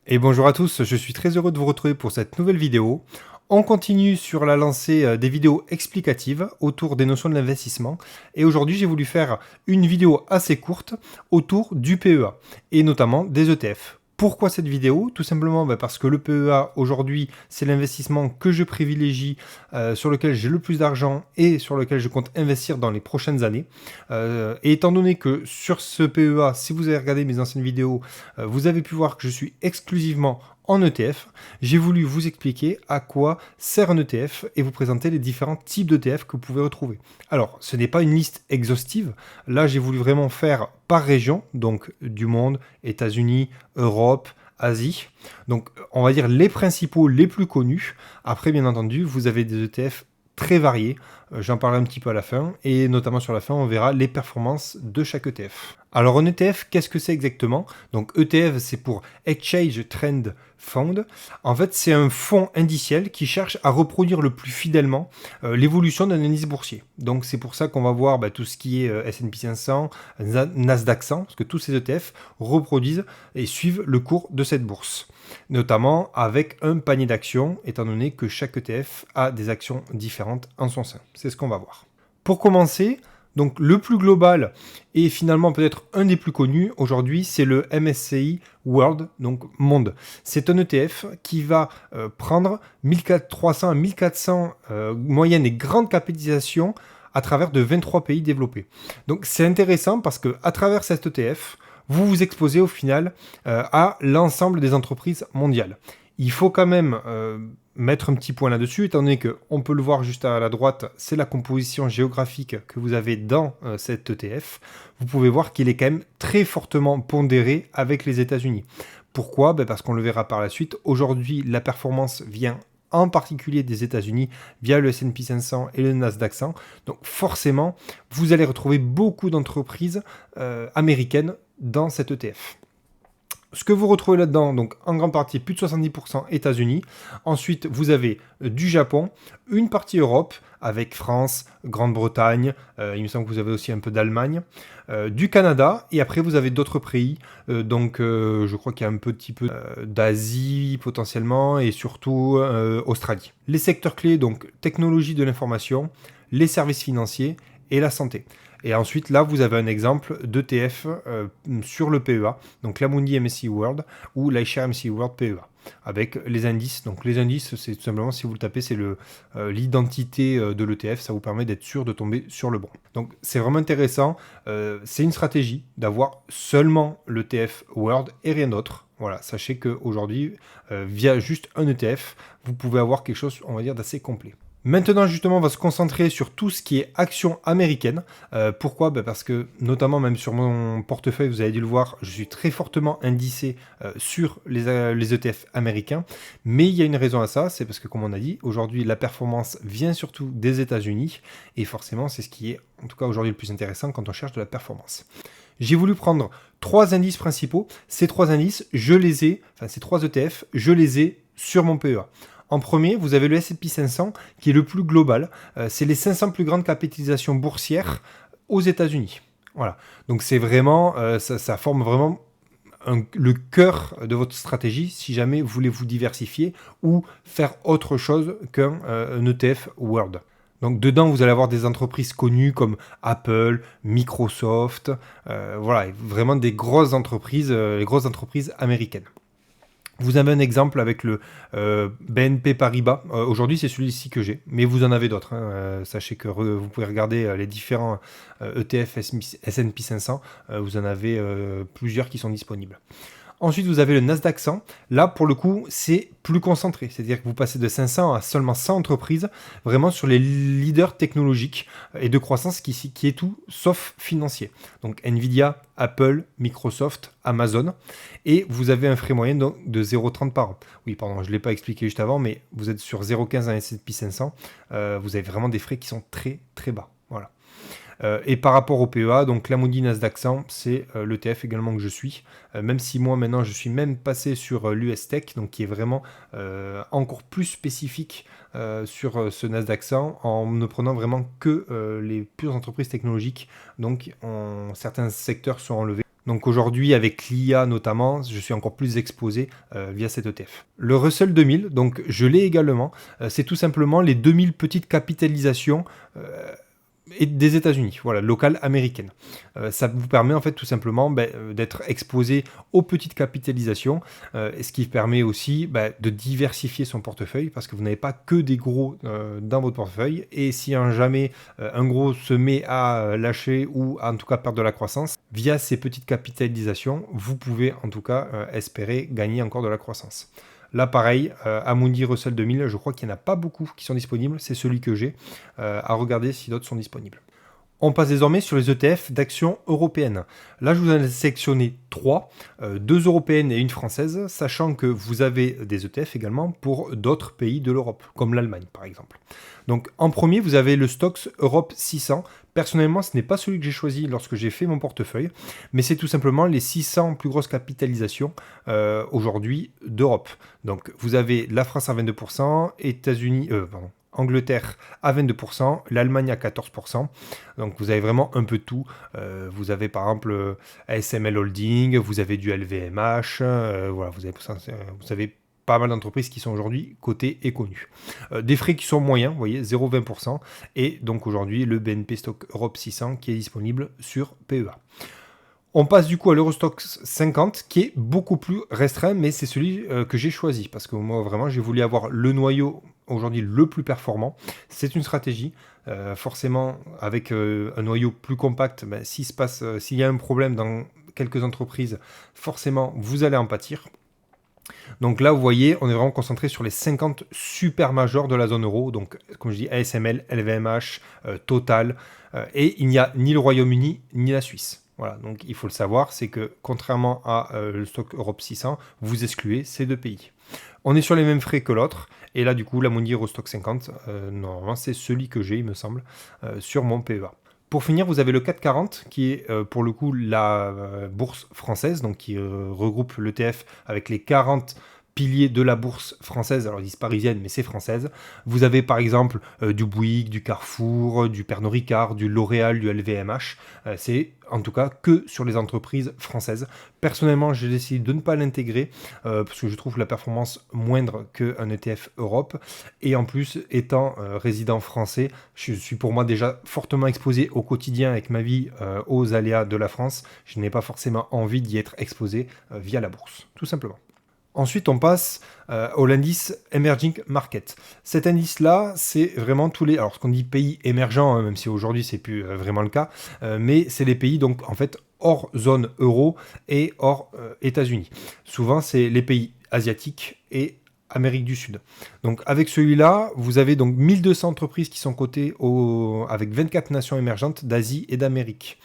Et bonjour à tous, je suis très heureux de vous retrouver pour cette nouvelle vidéo. On continue sur la lancée des vidéos explicatives autour des notions de l'investissement. Et aujourd'hui, j'ai voulu faire une vidéo assez courte autour du PEA et notamment des ETF. Pourquoi cette vidéo? Tout simplement parce que le PEA aujourd'hui, c'est l'investissement que je privilégie, sur lequel j'ai le plus d'argent et sur lequel je compte investir dans les prochaines années. Et étant donné que sur ce PEA, si vous avez regardé mes anciennes vidéos, vous avez pu voir que je suis exclusivement en ETF, j'ai voulu vous expliquer à quoi sert un ETF et vous présenter les différents types d'ETF que vous pouvez retrouver. Alors, ce n'est pas une liste exhaustive. Là, j'ai voulu vraiment faire par région, donc du monde, États-Unis, Europe, Asie. Donc, on va dire les principaux, les plus connus. Après, bien entendu, vous avez des ETF très variés. J'en parlerai un petit peu à la fin. Et notamment sur la fin, on verra les performances de chaque ETF. Alors, un ETF, qu'est-ce que c'est exactement? Donc, ETF, c'est pour Exchange Trend Fund. En fait, c'est un fonds indiciel qui cherche à reproduire le plus fidèlement l'évolution d'un indice boursier. Donc, c'est pour ça qu'on va voir tout ce qui est S&P 500, Nasdaq 100, parce que tous ces ETF reproduisent et suivent le cours de cette bourse. Notamment avec un panier d'actions, étant donné que chaque ETF a des actions différentes en son sein. C'est ce qu'on va voir. Pour commencer, donc le plus global et finalement peut-être un des plus connus aujourd'hui, c'est le MSCI World, donc monde. C'est un ETF qui va prendre 1300 à 1400 moyennes et grandes capitalisations à travers de 23 pays développés. Donc c'est intéressant parce que à travers cet ETF, vous vous exposez au final à l'ensemble des entreprises mondiales. Il faut quand même mettre un petit point là-dessus, étant donné qu'on peut le voir juste à la droite, c'est la composition géographique que vous avez dans cet ETF. Vous pouvez voir qu'il est quand même très fortement pondéré avec les États-Unis. Pourquoi? Parce qu'on le verra par la suite. Aujourd'hui, la performance vient en particulier des États-Unis via le S&P 500 et le Nasdaq 100. Donc forcément, vous allez retrouver beaucoup d'entreprises américaines dans cet ETF. Ce que vous retrouvez là-dedans, donc en grande partie plus de 70% États-Unis. Ensuite, vous avez du Japon, une partie Europe avec France, Grande-Bretagne, il me semble que vous avez aussi un peu d'Allemagne, du Canada, et après vous avez d'autres pays, je crois qu'il y a un petit peu d'Asie potentiellement, et surtout Australie. Les secteurs clés, donc technologie de l'information, les services financiers et la santé. Et ensuite, là, vous avez un exemple d'ETF sur le PEA, donc l'Amundi MSCI World ou l'iShares MSCI World PEA, avec les indices. Donc les indices, c'est tout simplement, si vous le tapez, c'est l'identité de l'ETF, ça vous permet d'être sûr de tomber sur le bon. Donc c'est vraiment intéressant, c'est une stratégie d'avoir seulement l'ETF World et rien d'autre. Voilà, sachez qu'aujourd'hui, via juste un ETF, vous pouvez avoir quelque chose, on va dire, d'assez complet. Maintenant, justement, on va se concentrer sur tout ce qui est actions américaines. Pourquoi? Parce que, notamment, même sur mon portefeuille, vous avez dû le voir, je suis très fortement indicé sur les ETF américains. Mais il y a une raison à ça, c'est parce que, comme on a dit, aujourd'hui, la performance vient surtout des États-Unis. Et forcément, c'est ce qui est, en tout cas, aujourd'hui, le plus intéressant quand on cherche de la performance. J'ai voulu prendre 3 indices principaux. Ces 3 indices, ces 3 ETF, je les ai sur mon PEA. En premier, vous avez le S&P 500 qui est le plus global. C'est les 500 plus grandes capitalisations boursières aux États-Unis. Voilà. Donc c'est vraiment, ça forme vraiment le cœur de votre stratégie si jamais vous voulez vous diversifier ou faire autre chose qu'un ETF World. Donc dedans, vous allez avoir des entreprises connues comme Apple, Microsoft, voilà, vraiment des grosses entreprises, les grosses entreprises américaines. Vous avez un exemple avec le BNP Paribas. Aujourd'hui, c'est celui-ci que j'ai, mais vous en avez d'autres. Sachez que vous pouvez regarder les différents ETF S&P 500. Vous en avez plusieurs qui sont disponibles. Ensuite, vous avez le Nasdaq 100. Là, pour le coup, c'est plus concentré. C'est-à-dire que vous passez de 500 à seulement 100 entreprises, vraiment sur les leaders technologiques et de croissance qui est tout sauf financier. Donc Nvidia, Apple, Microsoft, Amazon. Et vous avez un frais moyen de 0,30 par an. Oui, pardon, je ne l'ai pas expliqué juste avant, mais vous êtes sur 0,15 dans S&P 500. Vous avez vraiment des frais qui sont très, très bas. Voilà. Et par rapport au PEA, donc l'Amundi Nasdaq 100, c'est l'ETF également que je suis, même si moi maintenant je suis même passé sur l'US Tech, donc qui est vraiment encore plus spécifique sur ce Nasdaq 100 en ne prenant vraiment que les pures entreprises technologiques, donc certains secteurs sont enlevés. Donc aujourd'hui, avec l'IA notamment, je suis encore plus exposé via cet ETF. Le Russell 2000, donc je l'ai également, c'est tout simplement les 2000 petites capitalisations et des États-Unis, voilà, locale américaine. Ça vous permet en fait tout simplement d'être exposé aux petites capitalisations, ce qui permet aussi de diversifier son portefeuille parce que vous n'avez pas que des gros dans votre portefeuille, et si jamais un gros se met à lâcher ou en tout cas perdre de la croissance, via ces petites capitalisations, vous pouvez en tout cas espérer gagner encore de la croissance. Là, pareil, Amundi Russell 2000, je crois qu'il n'y en a pas beaucoup qui sont disponibles. C'est celui que j'ai. À regarder si d'autres sont disponibles. On passe désormais sur les ETF d'actions européennes. Là, je vous en ai sélectionné 3, 2 européennes et une française, sachant que vous avez des ETF également pour d'autres pays de l'Europe, comme l'Allemagne par exemple. Donc en premier, vous avez le Stoxx Europe 600. Personnellement, ce n'est pas celui que j'ai choisi lorsque j'ai fait mon portefeuille, mais c'est tout simplement les 600 plus grosses capitalisations aujourd'hui d'Europe. Donc vous avez la France à 22%, Angleterre à 22%, l'Allemagne à 14%. Donc vous avez vraiment un peu de tout. Vous avez par exemple ASML Holding, vous avez du LVMH, voilà, vous avez pas mal d'entreprises qui sont aujourd'hui cotées et connues. Des frais qui sont moyens, vous voyez, 0,20%. Et donc aujourd'hui, le BNP Stock Europe 600 qui est disponible sur PEA. On passe du coup à l'Eurostoxx 50 qui est beaucoup plus restreint, mais c'est celui que j'ai choisi parce que moi vraiment j'ai voulu avoir le noyau aujourd'hui le plus performant. C'est une stratégie. Forcément, avec un noyau plus compact, s'il y a un problème dans quelques entreprises, forcément vous allez en pâtir. Donc là, vous voyez, on est vraiment concentré sur les 50 super majors de la zone euro. Donc, comme je dis, ASML, LVMH, Total. Et il n'y a ni le Royaume-Uni, ni la Suisse. Voilà, donc il faut le savoir, c'est que contrairement à le Stock Europe 600, vous excluez ces deux pays. On est sur les mêmes frais que l'autre. Et là, du coup, l'Amundi Eurostoxx 50, normalement, c'est celui que j'ai, il me semble, sur mon PEA. Pour finir, vous avez le CAC 40 qui est pour le coup la bourse française, donc qui regroupe l'ETF avec les 40 piliers de la bourse française. Alors ils disent parisienne, mais c'est française. Vous avez par exemple du Bouygues, du Carrefour, du Pernod Ricard, du L'Oréal, du LVMH. C'est en tout cas que sur les entreprises françaises. Personnellement, j'ai décidé de ne pas l'intégrer parce que je trouve la performance moindre qu'un ETF Europe. Et en plus, étant résident français, je suis pour moi déjà fortement exposé au quotidien avec ma vie aux aléas de la France. Je n'ai pas forcément envie d'y être exposé via la bourse, tout simplement. Ensuite, on passe au l'indice Emerging Market. Cet indice-là, c'est vraiment tous les... Alors, ce qu'on dit pays émergents, hein, même si aujourd'hui, c'est plus vraiment le cas, mais c'est les pays, donc, en fait, hors zone euro et hors États-Unis. Souvent, c'est les pays asiatiques et Amérique du Sud. Donc, avec celui-là, vous avez donc 1200 entreprises qui sont cotées avec 24 nations émergentes d'Asie et d'Amérique.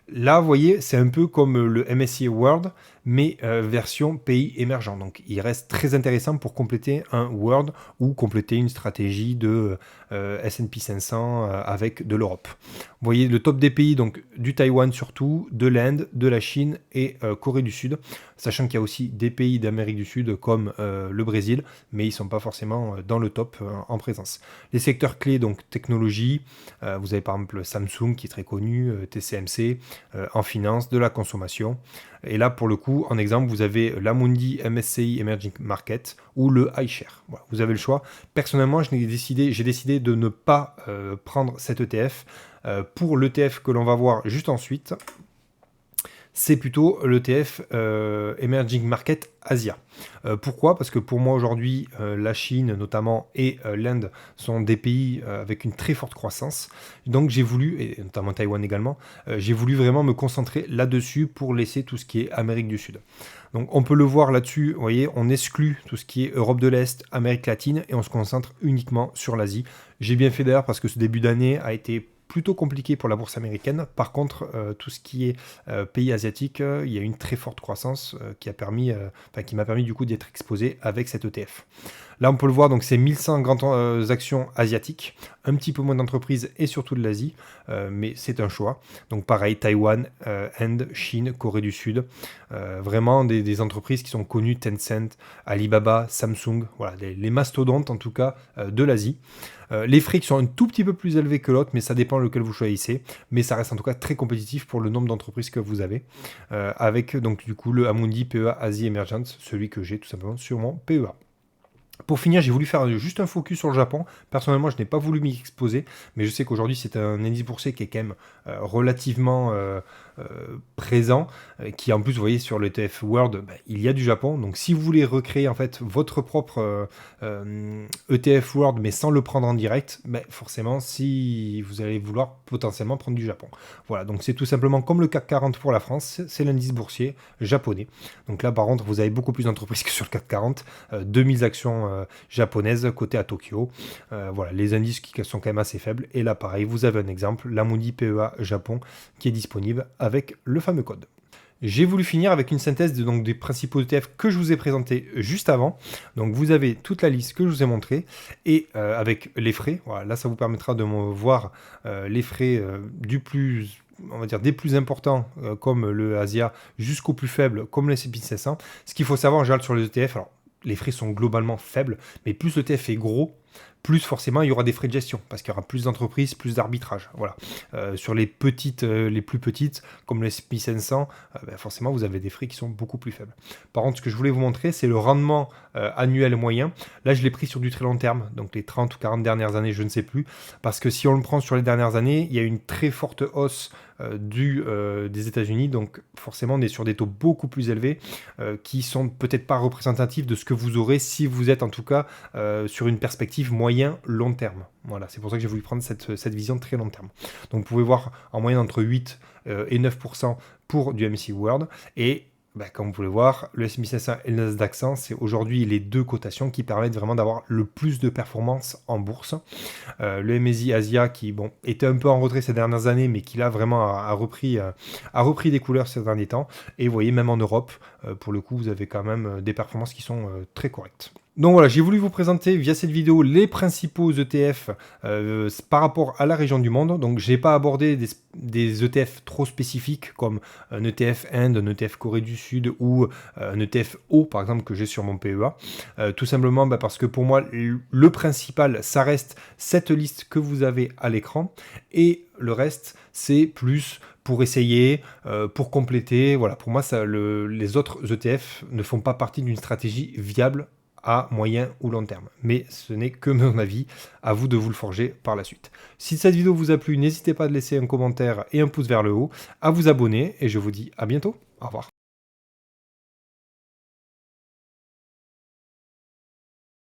Là, vous voyez, c'est un peu comme le MSCI World, mais version pays émergent. Donc, il reste très intéressant pour compléter un World ou compléter une stratégie de S&P 500 avec de l'Europe. Vous voyez le top des pays, donc du Taïwan surtout, de l'Inde, de la Chine et Corée du Sud, sachant qu'il y a aussi des pays d'Amérique du Sud comme le Brésil, mais ils ne sont pas forcément dans le top en présence. Les secteurs clés, donc technologie, vous avez par exemple Samsung qui est très connu, TCMC, en finance, de la consommation. Et là, pour le coup, en exemple, vous avez l'Amundi MSCI Emerging Market ou le iShare. Voilà, vous avez le choix. Personnellement, j'ai décidé de ne pas prendre cet ETF. Pour l'ETF que l'on va voir juste ensuite, c'est plutôt l'ETF Emerging Market Asia. Pourquoi ? Parce que pour moi aujourd'hui, la Chine notamment et l'Inde sont des pays avec une très forte croissance. Donc j'ai voulu, et notamment Taïwan également, j'ai voulu vraiment me concentrer là-dessus pour laisser tout ce qui est Amérique du Sud. Donc on peut le voir là-dessus, vous voyez, on exclut tout ce qui est Europe de l'Est, Amérique latine et on se concentre uniquement sur l'Asie. J'ai bien fait d'ailleurs parce que ce début d'année a été plutôt compliqué pour la bourse américaine. Par contre, tout ce qui est pays asiatiques, il y a une très forte croissance qui m'a permis du coup d'être exposé avec cet ETF. Là, on peut le voir, donc c'est 1100 grandes actions asiatiques, un petit peu moins d'entreprises et surtout de l'Asie, mais c'est un choix. Donc pareil, Taïwan, Inde, Chine, Corée du Sud, vraiment des entreprises qui sont connues, Tencent, Alibaba, Samsung, voilà, les mastodontes en tout cas de l'Asie. Les frais qui sont un tout petit peu plus élevés que l'autre, mais ça dépend lequel vous choisissez. Mais ça reste en tout cas très compétitif pour le nombre d'entreprises que vous avez. Avec donc du coup le Amundi PEA Asie Emergence, celui que j'ai tout simplement sur mon PEA. Pour finir, j'ai voulu faire juste un focus sur le Japon. Personnellement, je n'ai pas voulu m'y exposer, mais je sais qu'aujourd'hui, c'est un indice boursier qui est quand même relativement présent, qui en plus, vous voyez, sur le ETF World, il y a du Japon. Donc, si vous voulez recréer en fait votre propre ETF World, mais sans le prendre en direct, forcément, si vous allez vouloir potentiellement prendre du Japon. Voilà, donc c'est tout simplement comme le CAC 40 pour la France, c'est l'indice boursier japonais. Donc là, par contre, vous avez beaucoup plus d'entreprises que sur le CAC 40, 2000 actions japonaise cotée à Tokyo. Voilà, les indices qui sont quand même assez faibles. Et là, pareil, vous avez un exemple, l'Amundi PEA Japon, qui est disponible avec le fameux code. J'ai voulu finir avec une synthèse des principaux ETF que je vous ai présentés juste avant. Donc vous avez toute la liste que je vous ai montrée et avec les frais. Voilà, là, ça vous permettra de voir les frais on va dire des plus importants comme le Asia jusqu'au plus faible comme le S&P 500. Ce qu'il faut savoir en général sur les ETF, alors les frais sont globalement faibles, mais plus l'ETF est gros, plus forcément il y aura des frais de gestion, parce qu'il y aura plus d'entreprises, plus d'arbitrage. Voilà. Sur les petites, les plus petites, comme le S&P 500, forcément vous avez des frais qui sont beaucoup plus faibles. Par contre, ce que je voulais vous montrer, c'est le rendement annuel moyen. Là, je l'ai pris sur du très long terme, donc les 30 ou 40 dernières années, je ne sais plus, parce que si on le prend sur les dernières années, il y a une très forte hausse des États-Unis, donc forcément on est sur des taux beaucoup plus élevés qui sont peut-être pas représentatifs de ce que vous aurez si vous êtes en tout cas sur une perspective moyen-long terme. Voilà, c'est pour ça que j'ai voulu prendre cette vision très long terme. Donc vous pouvez voir en moyenne entre 8 et 9% pour du MSCI World et comme vous pouvez le voir, le S&P 500 et le Nasdaq 100, c'est aujourd'hui les deux cotations qui permettent vraiment d'avoir le plus de performance en bourse. Le MSCI Asia qui était un peu en retrait ces dernières années, mais qui là vraiment a repris des couleurs ces derniers temps. Et vous voyez, même en Europe, pour le coup, vous avez quand même des performances qui sont très correctes. Donc voilà, j'ai voulu vous présenter via cette vidéo les principaux ETF par rapport à la région du monde. Donc je n'ai pas abordé des ETF trop spécifiques comme un ETF Inde, un ETF Corée du Sud ou un ETF O par exemple que j'ai sur mon PEA. Tout simplement parce que pour moi le principal ça reste cette liste que vous avez à l'écran et le reste c'est plus pour essayer, pour compléter. Voilà, pour moi les autres ETF ne font pas partie d'une stratégie viable à moyen ou long terme. Mais ce n'est que mon avis, à vous de vous le forger par la suite. Si cette vidéo vous a plu, n'hésitez pas à laisser un commentaire et un pouce vers le haut, à vous abonner, et je vous dis à bientôt. Au revoir.